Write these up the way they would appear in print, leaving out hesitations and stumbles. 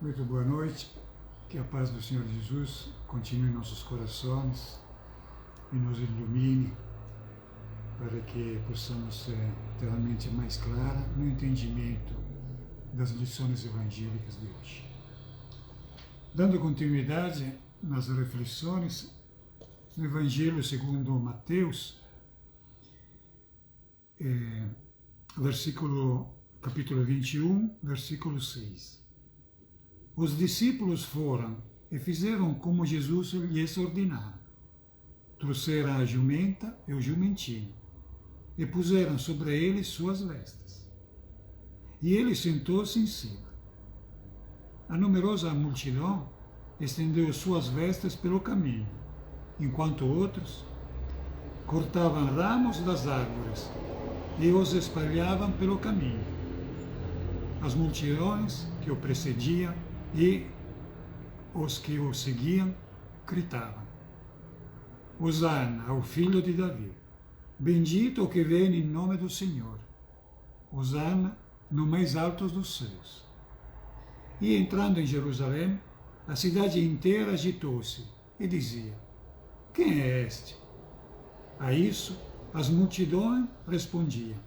Muito boa noite, que a paz do Senhor Jesus continue em nossos corações e nos ilumine para que possamos ter a mente mais clara no entendimento das lições evangélicas de hoje. Dando continuidade nas reflexões, no Evangelho segundo Mateus, capítulo 21, versículo 6. Os discípulos foram e fizeram como Jesus lhes ordenara. Trouxeram a jumenta e o jumentinho, e puseram sobre eles suas vestes. E ele sentou-se em cima. A numerosa multidão estendeu suas vestes pelo caminho, enquanto outros cortavam ramos das árvores e os espalhavam pelo caminho. As multidões que o precediam e os que o seguiam gritavam: Hosana ao filho de Davi, bendito o que vem em nome do Senhor, Hosana no mais alto dos céus. E entrando em Jerusalém, a cidade inteira agitou-se e dizia: Quem é este? A isso, as multidões respondiam: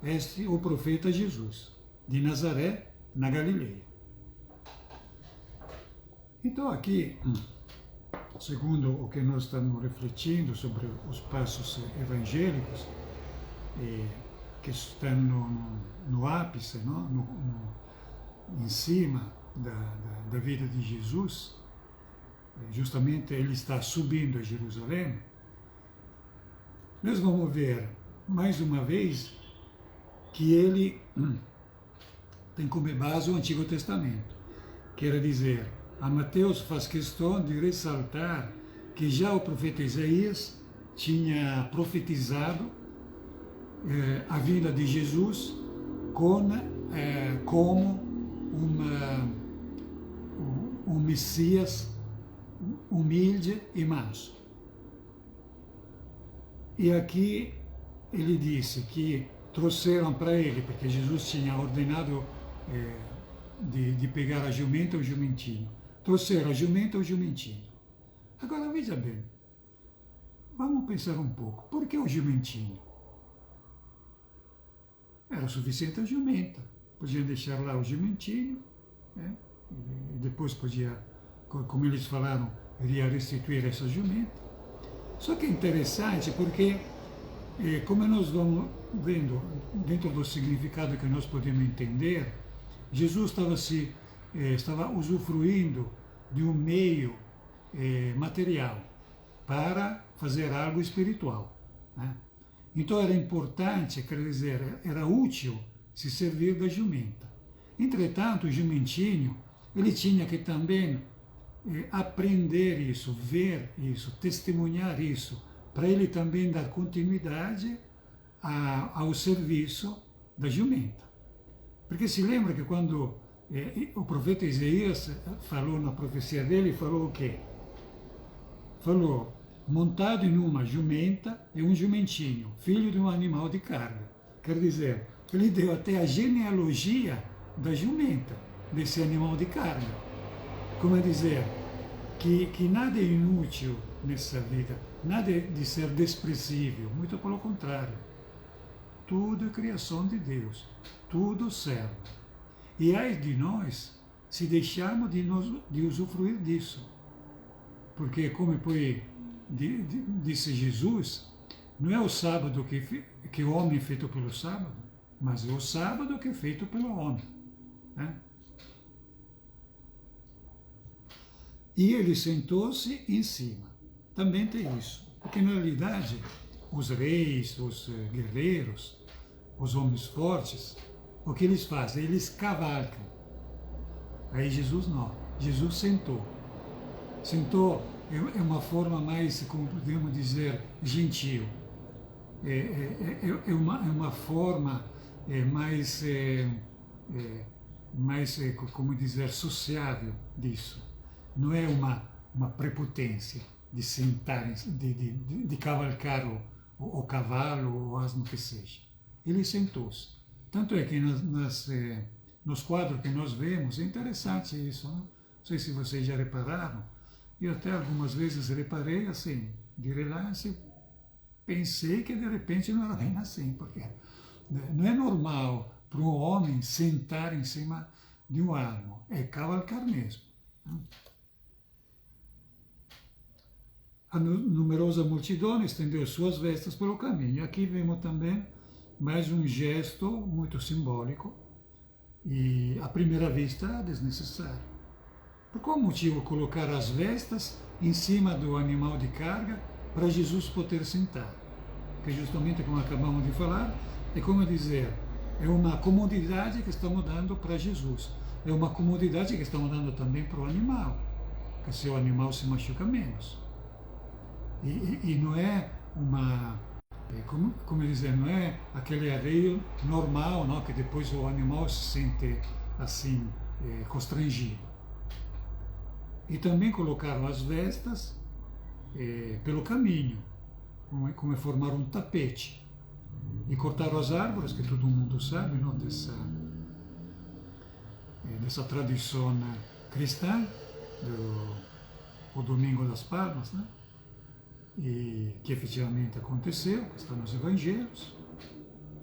Este é o profeta Jesus, de Nazaré, na Galileia. Então aqui, segundo o que nós estamos refletindo sobre os passos evangélicos, que estão no ápice, não? Em cima da vida de Jesus, justamente ele está subindo a Jerusalém, nós vamos ver mais uma vez que ele tem como base o Antigo Testamento. Quer dizer, a Mateus faz questão de ressaltar que já o profeta Isaías tinha profetizado a vinda de Jesus como um Messias humilde e manso. E aqui ele disse que trouxeram para ele, porque Jesus tinha ordenado de pegar a jumenta ou o jumentinho. Trouxeram a jumenta ou o jumentinho. Agora veja bem, vamos pensar um pouco. Por que o jumentinho? Era suficiente a jumenta. Podiam deixar lá o jumentinho, né? E depois podia, como eles falaram, iria restituir essa jumenta. Só que é interessante porque, como nós vamos vendo dentro do significado que nós podemos entender, Jesus estava usufruindo de um meio material para fazer algo espiritual, né? Então era importante, quer dizer, era útil se servir da jumenta. Entretanto, o jumentinho, ele tinha que também aprender isso, ver isso, testemunhar isso, para ele também dar continuidade ao serviço da jumenta. Porque se lembra que quando o profeta Isaías falou na profecia dele, falou o quê? Falou: montado em uma jumenta e um jumentinho, filho de um animal de carga. Quer dizer, ele deu até a genealogia da jumenta, desse animal de carga. Como é dizer, que nada é inútil nessa vida, nada é de ser desprezível, muito pelo contrário. Tudo é criação de Deus, tudo serve. E ai de nós se deixarmos de usufruir disso. Porque, como disse Jesus, não é o sábado que o homem é feito pelo sábado, mas é o sábado que é feito pelo homem, né? E ele sentou-se em cima. Também tem isso. Porque, na realidade, os reis, os guerreiros, os homens fortes, o que eles fazem? Eles cavalcam. Aí Jesus não. Jesus sentou. Sentou é uma forma mais, como podemos dizer, gentil. É uma forma mais, como dizer, sociável disso. Não é uma prepotência de sentar, de cavalcar o cavalo ou o asno que seja. Ele sentou-se. Tanto é que nos quadros que nós vemos. É interessante isso, né? Não sei se vocês já repararam. Eu até algumas vezes reparei assim, de relance, pensei que de repente não era bem assim, porque não é normal para um homem sentar em cima de um armo, é cavalcar mesmo. A numerosa multidão estendeu suas vestes pelo caminho. Aqui vemos também mais um gesto muito simbólico e, à primeira vista, desnecessário. Por qual motivo colocar as vestes em cima do animal de carga para Jesus poder sentar? Que justamente, como acabamos de falar, é como dizer, é uma comodidade que estamos dando para Jesus. É uma comodidade que estamos dando também para o animal, que se o animal se machuca menos. E não é uma, como dizer, não é aquele arreio normal, não, que depois o animal se sente assim, constrangido. E também colocaram as vestes pelo caminho, como é formar um tapete. E cortaram as árvores, que todo mundo sabe, não, dessa tradição cristã, do Domingo das Palmas, né? E que efetivamente aconteceu, que está nos Evangelhos.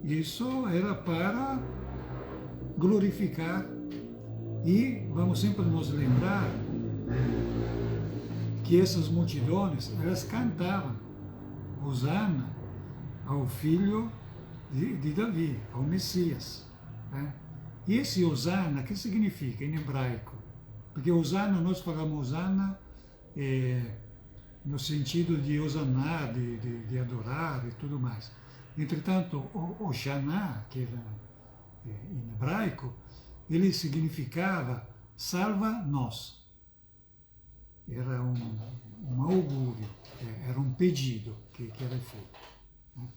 Isso era para glorificar e vamos sempre nos lembrar que essas multidões, elas cantavam Hosana ao filho de Davi, ao Messias. Né? E esse Hosana, o que significa em hebraico? Porque Hosana, nós falamos Hosana no sentido de hosanar, de adorar e tudo mais. Entretanto, o Shaná, que era em hebraico, ele significava salva-nos. Era um augúrio, era um pedido que era feito. Né?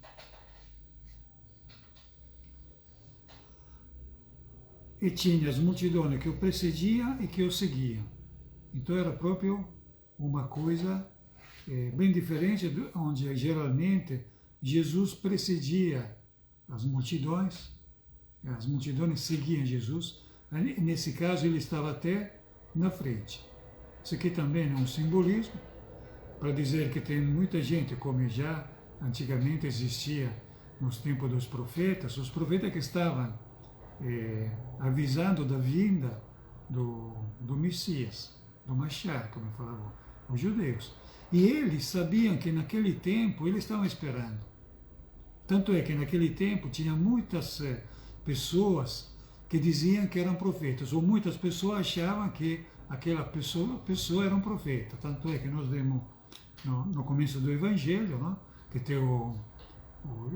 E tinha as multidões que o precediam e que o seguiam. Então era próprio uma coisa bem diferente, onde geralmente Jesus precedia as multidões seguiam Jesus. Nesse caso, ele estava até na frente. Isso aqui também é um simbolismo para dizer que tem muita gente, como já antigamente existia nos tempos dos profetas, os profetas que estavam avisando da vinda do Messias, do Mashiach, como falavam os judeus. E eles sabiam que naquele tempo eles estavam esperando. Tanto é que naquele tempo tinha muitas pessoas que diziam que eram profetas, ou muitas pessoas achavam que aquela pessoa era um profeta. Tanto é que nós vemos no começo do Evangelho, não? Que tem o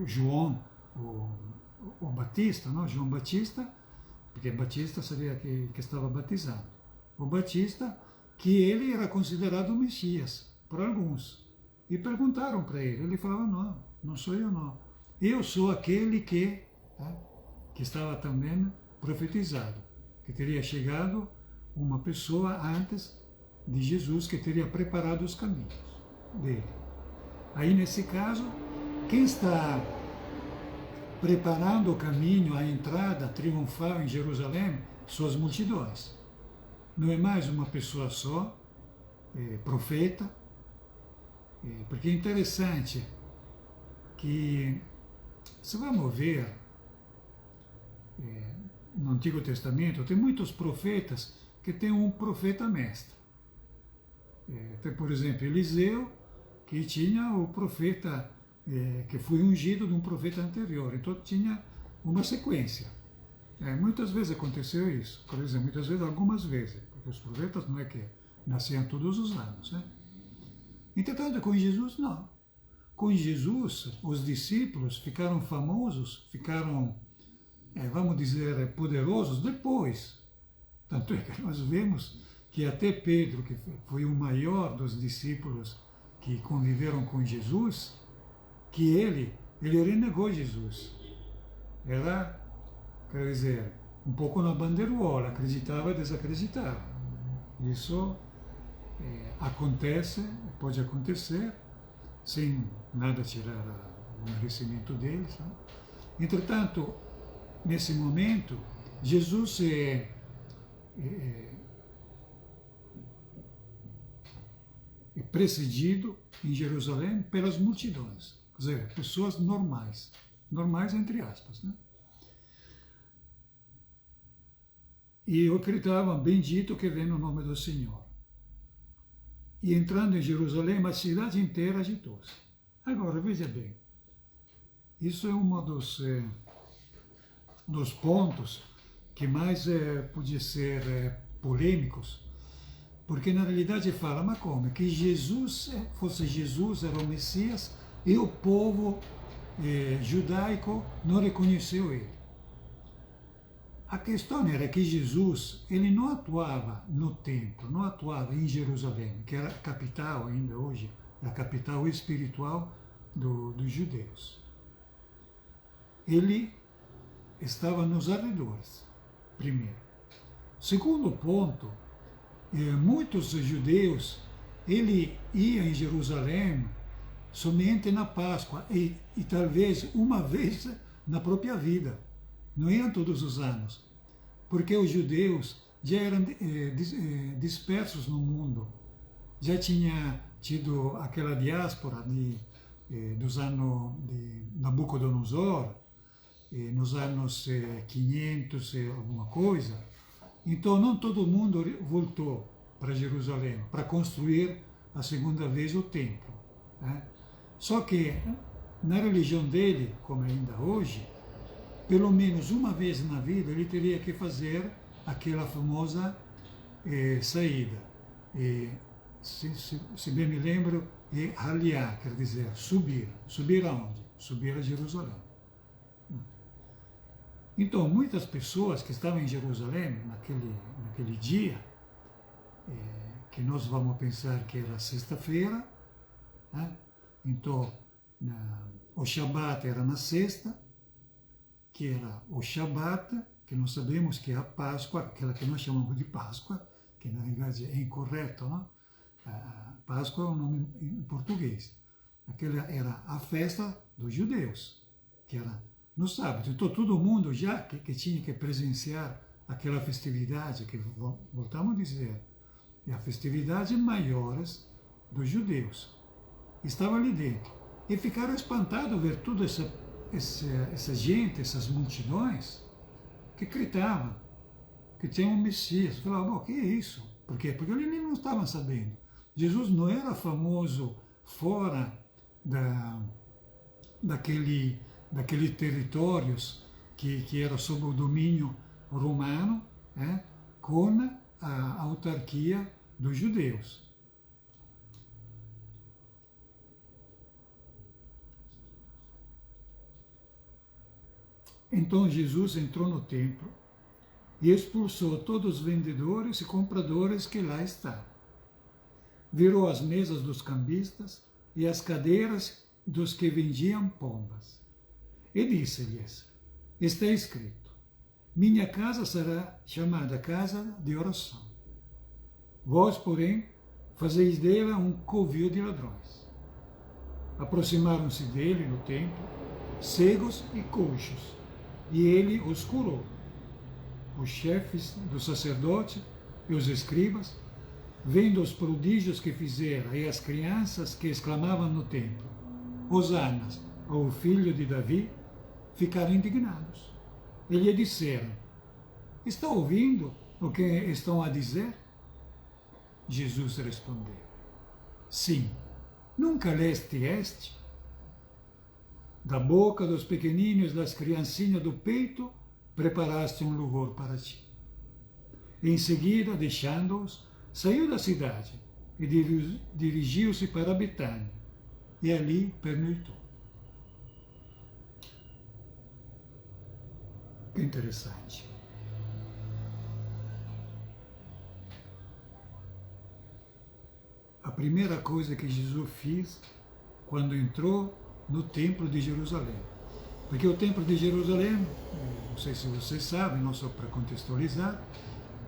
João, o Batista, não? João Batista, porque Batista seria que estava batizando. O Batista, que ele era considerado o Messias, por alguns. E perguntaram para ele, ele falava, não sou eu não. Eu sou aquele que estava também profetizado, que teria chegado uma pessoa antes de Jesus, que teria preparado os caminhos dele. Aí, nesse caso, quem está preparando o caminho, a entrada triunfal em Jerusalém, são as multidões. Não é mais uma pessoa só, profeta, porque é interessante que, se vamos ver, no Antigo Testamento, tem muitos profetas que têm um profeta mestre. Tem, por exemplo, Eliseu, que tinha o profeta que foi ungido de um profeta anterior, então tinha uma sequência. Muitas vezes aconteceu isso, por exemplo, muitas vezes, algumas vezes, porque os profetas não é que nasciam todos os anos, né? Entretanto, com Jesus, não. Com Jesus, os discípulos ficaram famosos, ficaram, vamos dizer, poderosos depois. Tanto é que nós vemos que até Pedro, que foi o maior dos discípulos que conviveram com Jesus, que ele renegou Jesus. Era, quer dizer, um pouco na bandeirola, acreditava e desacreditava. Isso acontece, pode acontecer, sem nada tirar o merecimento deles. Né? Entretanto, nesse momento, Jesus é precedido em Jerusalém pelas multidões, quer dizer, pessoas normais, normais entre aspas, né? E eu gritava, bendito que vem no nome do Senhor. E entrando em Jerusalém, a cidade inteira agitou-se. Agora, veja bem, isso é um dos pontos que mais podia ser polêmicos, porque na realidade fala, mas como? Que Jesus, fosse Jesus, era o Messias, e o povo judaico não reconheceu ele. A questão era que Jesus, ele não atuava no templo, não atuava em Jerusalém, que era a capital ainda hoje, a capital espiritual dos judeus. Ele estava nos arredores, primeiro. Segundo ponto, muitos judeus, ele ia em Jerusalém somente na Páscoa e talvez uma vez na própria vida. Não iam todos os anos, porque os judeus já eram dispersos no mundo. Já tinha tido aquela diáspora dos anos de Nabucodonosor, nos anos 500 e alguma coisa. Então não todo mundo voltou para Jerusalém para construir a segunda vez o templo, né? Só que na religião dele, como ainda hoje, pelo menos uma vez na vida ele teria que fazer aquela famosa saída. Se bem me lembro, Aliá, quer dizer, subir. Subir aonde? Subir a Jerusalém. Então, muitas pessoas que estavam em Jerusalém naquele dia, que nós vamos pensar que era sexta-feira, né? Então, o Shabat era na sexta, que era o Shabat, que nós sabemos que é a Páscoa, aquela que nós chamamos de Páscoa, que na realidade é incorreto, não? A Páscoa é um nome em português. Aquela era a festa dos judeus, que era no sábado. Então todo mundo já que tinha que presenciar aquela festividade, que voltamos a dizer, é a festividade maiores dos judeus, estava ali dentro. E ficaram espantados ver toda essa gente, essas multidões, que gritavam que tinha um Messias. Falavam, o que é isso? Por quê? Porque eles não estavam sabendo. Jesus não era famoso fora daqueles territórios que era sob o domínio romano, com a autarquia dos judeus. Então Jesus entrou no templo e expulsou todos os vendedores e compradores que lá estavam. Virou as mesas dos cambistas e as cadeiras dos que vendiam pombas. E disse-lhes, está escrito, minha casa será chamada casa de oração. Vós, porém, fazeis dela um covil de ladrões. Aproximaram-se dele no templo, cegos e coxos, e ele os curou. Os chefes dos sacerdotes e os escribas, vendo os prodígios que fizera e as crianças que exclamavam no templo, Hosana ao filho de Davi, ficaram indignados. E lhe disseram, está ouvindo o que estão a dizer? Jesus respondeu, sim, nunca leste este? Da boca dos pequeninos, das criancinhas do peito, preparaste um louvor para ti. Em seguida, deixando-os, saiu da cidade e dirigiu-se para Betânia, e ali pernoitou. Que interessante. A primeira coisa que Jesus fez quando entrou no Templo de Jerusalém. Porque o Templo de Jerusalém, não sei se vocês sabem, não só para contextualizar,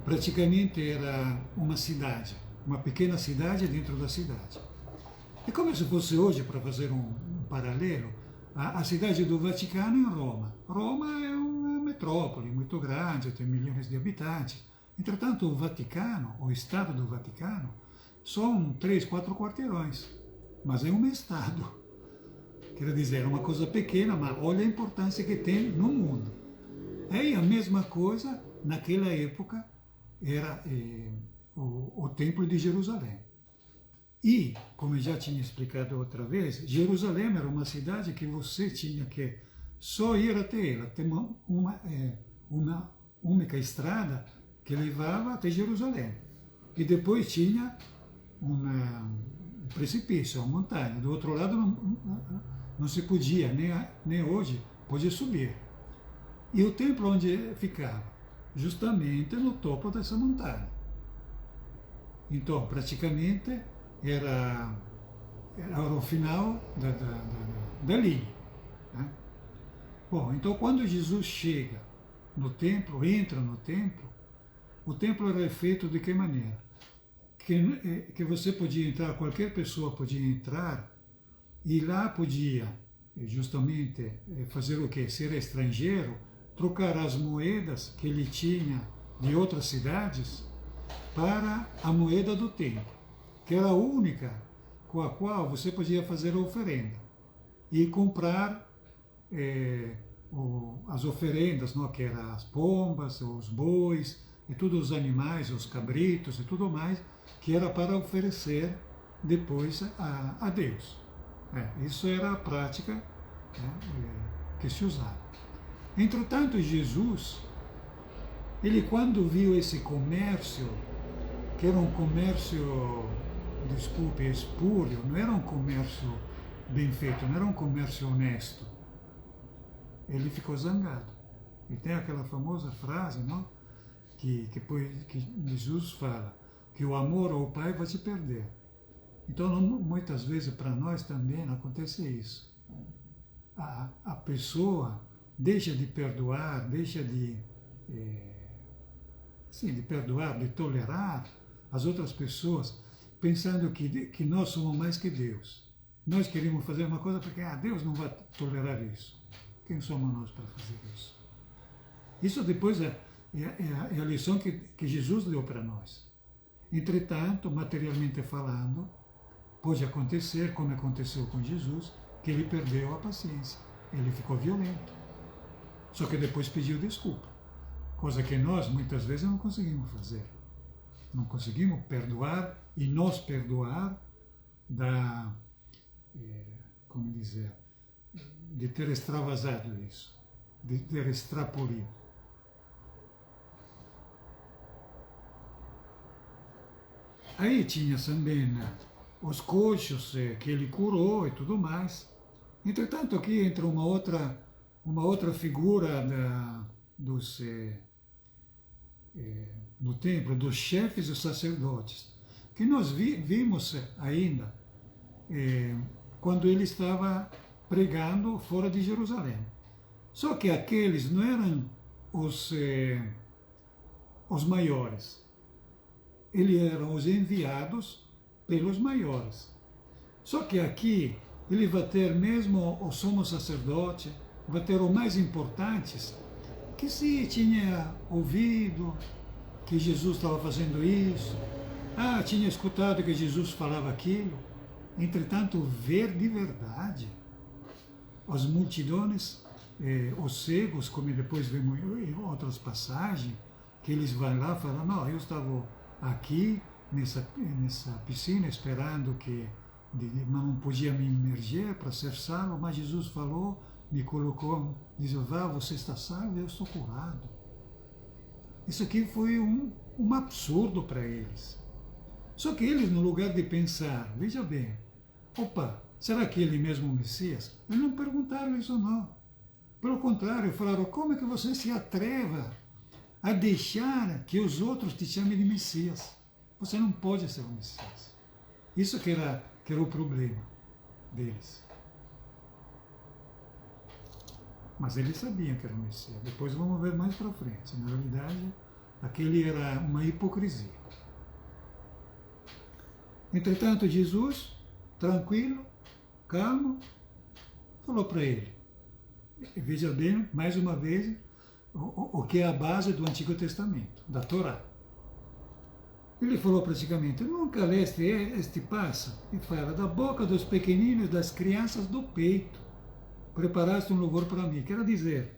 praticamente era uma cidade, uma pequena cidade dentro da cidade. É como se fosse hoje, para fazer um paralelo, a cidade do Vaticano em Roma. Roma é uma metrópole muito muito grande, tem milhões de habitantes. Entretanto, o Vaticano, o Estado do Vaticano, são 3, 4 quarteirões, mas é um Estado. Quer dizer, é uma coisa pequena, mas olha a importância que tem no mundo. Aí a mesma coisa, naquela época, era o Templo de Jerusalém. E, como eu já tinha explicado outra vez, Jerusalém era uma cidade que você tinha que só ir até ela. Tem uma única estrada que levava até Jerusalém. E depois tinha um precipício, uma montanha. Do outro lado não se podia, nem hoje, podia subir. E o templo onde ficava? Justamente no topo dessa montanha. Então, praticamente, era o final da linha. Né? Bom, então quando Jesus chega no templo, entra no templo, o templo era feito de que maneira? Que você podia entrar, qualquer pessoa podia entrar, e lá podia justamente fazer o quê? Ser estrangeiro, trocar as moedas que ele tinha de outras cidades para a moeda do templo, que era a única com a qual você podia fazer a oferenda e comprar as oferendas, não? Que eram as pombas, os bois, e todos os animais, os cabritos e tudo mais, que era para oferecer depois a Deus. Isso era a prática que se usava. Entretanto, Jesus, ele quando viu esse comércio, que era um comércio, desculpe, espúrio, não era um comércio bem feito, não era um comércio honesto, ele ficou zangado. E tem aquela famosa frase, não? Que Jesus fala, que o amor ao Pai vai se perder. Então, muitas vezes para nós também acontece isso. A pessoa deixa de perdoar, deixa de perdoar, de tolerar as outras pessoas, pensando que nós somos mais que Deus. Nós queremos fazer uma coisa porque Deus não vai tolerar isso. Quem somos nós para fazer isso? Isso depois é a lição que Jesus deu para nós. Entretanto, materialmente falando, pode acontecer, como aconteceu com Jesus, que ele perdeu a paciência, ele ficou violento. Só que depois pediu desculpa, coisa que nós muitas vezes não conseguimos fazer. Não conseguimos perdoar e nos perdoar como dizer, de ter extravasado isso, de ter extrapolido. Aí tinha também os coxos que ele curou e tudo mais. Entretanto, aqui entra uma outra figura do templo, dos chefes e sacerdotes, que nós vimos ainda quando ele estava pregando fora de Jerusalém. Só que aqueles não eram os maiores. Eles eram os enviados pelos maiores. Só que aqui ele vai ter mesmo o sumo sacerdote, vai ter os mais importantes, que se tinha ouvido que Jesus estava fazendo isso, tinha escutado que Jesus falava aquilo. Entretanto, ver de verdade as multidões, os cegos, como depois vemos em outras passagens, que eles vão lá e falam, não, eu estava aqui nessa piscina esperando mas não podia me imergir para ser salvo, mas Jesus falou, me colocou, diz, vá, você está salvo, eu estou curado. Isso aqui foi um absurdo para eles. Só que eles, no lugar de pensar, veja bem, opa, será que ele mesmo é o Messias? Eles não perguntaram isso não. Pelo contrário, falaram, como é que você se atreva a deixar que os outros te chamem de Messias? Você não pode ser o Messias. Isso que era o problema deles. Mas eles sabiam que era o Messias. Depois vamos ver mais para frente. Na realidade, aquele era uma hipocrisia. Entretanto, Jesus, tranquilo, calmo, falou para ele. Veja bem, mais uma vez, o que é a base do Antigo Testamento, da Torá. Ele falou praticamente, nunca leste este passo, e fala, da boca dos pequeninos, das crianças do peito, preparaste um louvor para mim. Quer dizer,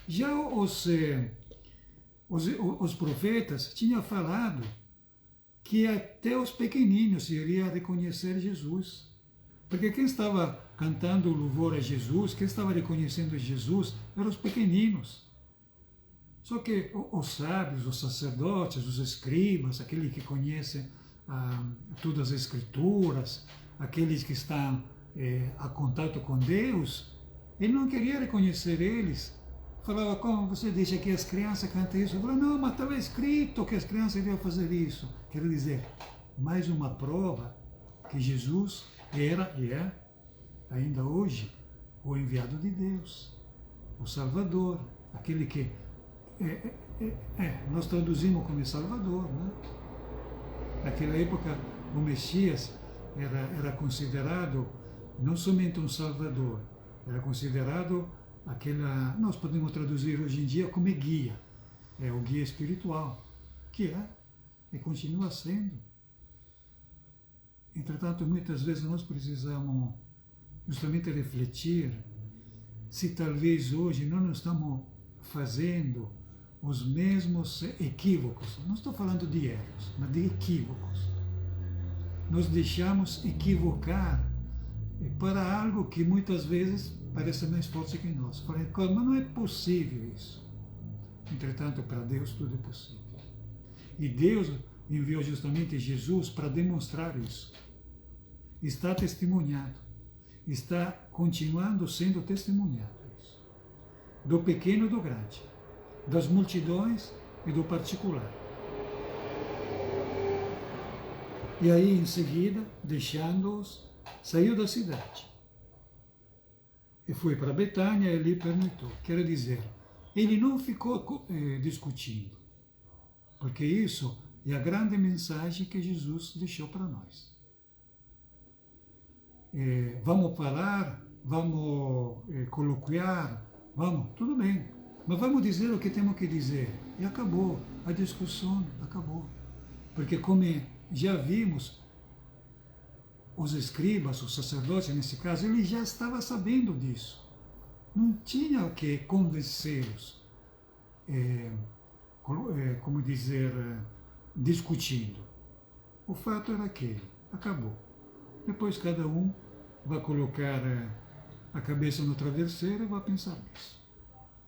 já os profetas tinham falado que até os pequeninos iriam reconhecer Jesus. Porque quem estava cantando o louvor a Jesus, quem estava reconhecendo Jesus, eram os pequeninos. Só que os sábios, os sacerdotes, os escribas, aqueles que conhecem todas as escrituras, aqueles que estão a contato com Deus, ele não queria reconhecer eles. Falava, como você deixa que as crianças cantem isso? Eu falava, não, mas estava escrito que as crianças iriam fazer isso. Quer dizer, mais uma prova que Jesus era e é, ainda hoje, o enviado de Deus, o Salvador, aquele que nós traduzimos como Salvador, né? Naquela época, o Messias era considerado não somente um Salvador, era considerado nós podemos traduzir hoje em dia como guia, o guia espiritual, que é e continua sendo. Entretanto, muitas vezes nós precisamos justamente refletir se talvez hoje não estamos fazendo os mesmos equívocos. Não estou falando de erros, mas de equívocos. Nos deixamos equivocar para algo que muitas vezes parece mais forte que nós. Falei, mas não é possível isso. Entretanto, para Deus tudo é possível. E Deus enviou justamente Jesus para demonstrar isso. Está testemunhado. Está continuando sendo testemunhado isso. Do pequeno e do grande. Das multidões e do particular. E aí, em seguida, deixando-os, saiu da cidade. E foi para Betânia e ali perguntou. Quer dizer, ele não ficou discutindo. Porque isso é a grande mensagem que Jesus deixou para nós. Vamos falar, vamos coloquiar, vamos, tudo bem. Mas vamos dizer o que temos que dizer. E acabou, a discussão acabou. Porque como já vimos, os escribas, os sacerdotes nesse caso, ele já estava sabendo disso. Não tinha que convencê-los, como dizer, discutindo. O fato era aquele, acabou. Depois cada um vai colocar a cabeça no travesseiro e vai pensar nisso.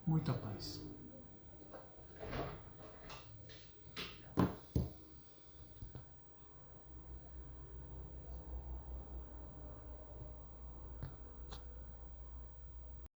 Muita paz.